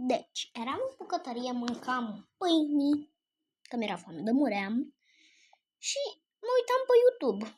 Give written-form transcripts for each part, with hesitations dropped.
Deci, eram în bucătărie, mâncam pâini, că mi-era foame de muream, și mă uitam pe YouTube.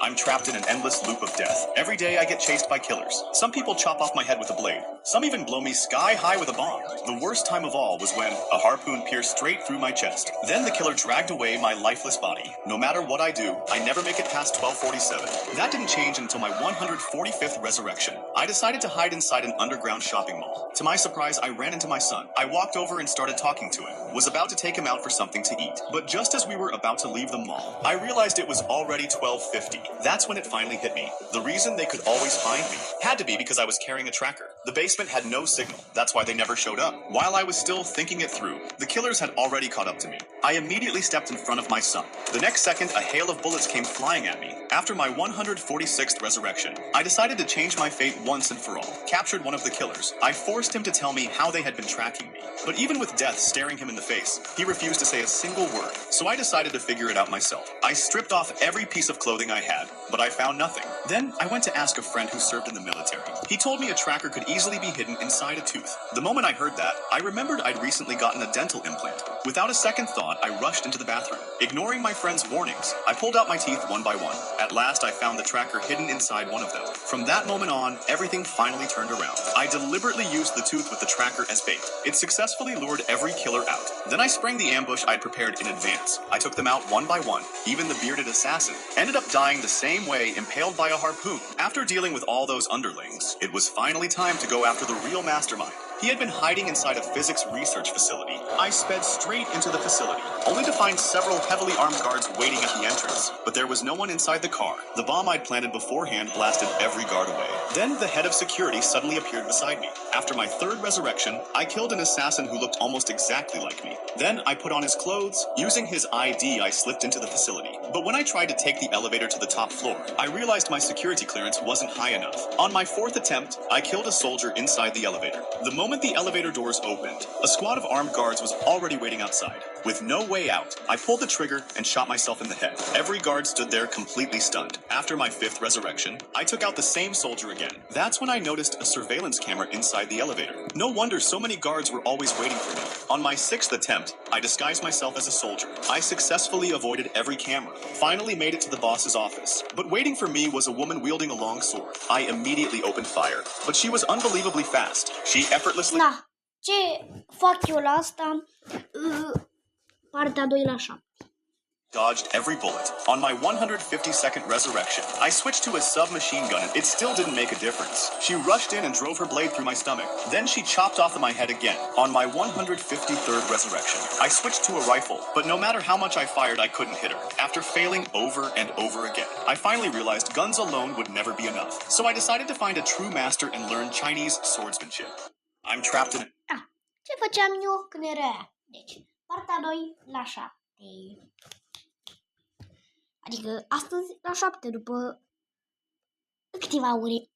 I'm trapped in an endless loop of death. Every day I get chased by killers. Some people chop off my head with a blade. Some even blow me sky high with a bomb. The worst time of all was when a harpoon pierced straight through my chest. Then the killer dragged away my lifeless body. No matter what I do, I never make it past 1247. That didn't change until my 145th resurrection. I decided to hide inside an underground shopping mall. To my surprise, I ran into my son. I walked over and started talking to him. Was about to take him out for something to eat. But just as we were about to leave the mall, I realized it was already 12:50. That's when it finally hit me. The reason they could always find me had to be because I was carrying a tracker. The basement had no signal. That's why they never showed up. While I was still thinking it through, the killers had already caught up to me. I immediately stepped in front of my son. The next second, a hail of bullets came flying at me. After my 146th resurrection, I decided to change my fate once and for all. Captured one of the killers. I forced him to tell me how they had been tracking me. But even with death staring him in the face, he refused to say a single word. So I decided to figure it out myself. I stripped off every piece of clothing I had, but I found nothing. Then I went to ask a friend who served in the military. He told me a tracker could easily be hidden inside a tooth. The moment I heard that, I remembered I'd recently gotten a dental implant. Without a second thought, I rushed into the bathroom. Ignoring my friend's warnings, I pulled out my teeth one by one. At last, I found the tracker hidden inside one of them. From that moment on, everything finally turned around. I deliberately used the tooth with the tracker as bait. It successfully lured every killer out. Then I sprang the ambush I'd prepared in advance. I took them out one by one. Even the bearded assassin ended up dying the same way, impaled by a harpoon. After dealing with all those underlings, it was finally time to go after the real mastermind. He had been hiding inside a physics research facility. I sped straight into the facility, only to find several heavily armed guards waiting at the entrance. But there was no one inside the car. The bomb I'd planted beforehand blasted every guard away. Then the head of security suddenly appeared beside me. After my third resurrection, I killed an assassin who looked almost exactly like me. Then I put on his clothes. Using his ID, I slipped into the facility. But when I tried to take the elevator to the top floor, I realized my security clearance wasn't high enough. On my fourth attempt, I killed a soldier inside the elevator. The moment the elevator doors opened, a squad of armed guards was already waiting outside. With no way out, I pulled the trigger and shot myself in the head. Every guard stood there completely stunned. After my fifth resurrection, I took out the same soldier again. That's when I noticed a surveillance camera inside the elevator. No wonder so many guards were always waiting for me. On my sixth attempt, I disguised myself as a soldier. I successfully avoided every camera. Finally made it to the boss's office. But waiting for me was a woman wielding a long sword. I immediately opened fire, but she was unbelievably fast. She effortlessly... Da, ce fac eu la asta? Partea 2 la 7. Dodged every bullet. On my 152nd resurrection, I switched to a submachine gun and it still didn't make a difference. She rushed in and drove her blade through my stomach. Then she chopped off my head again. On my 153rd resurrection, I switched to a rifle, but no matter how much I fired, I couldn't hit her. After failing over and over again, I finally realized guns alone would never be enough. So I decided to find a true master and learn Chinese swordsmanship. I'm trapped in it. Da, ce făceam eu când era aia? Deci, partea 2 la 7. Adică astăzi la 7 după câteva ore.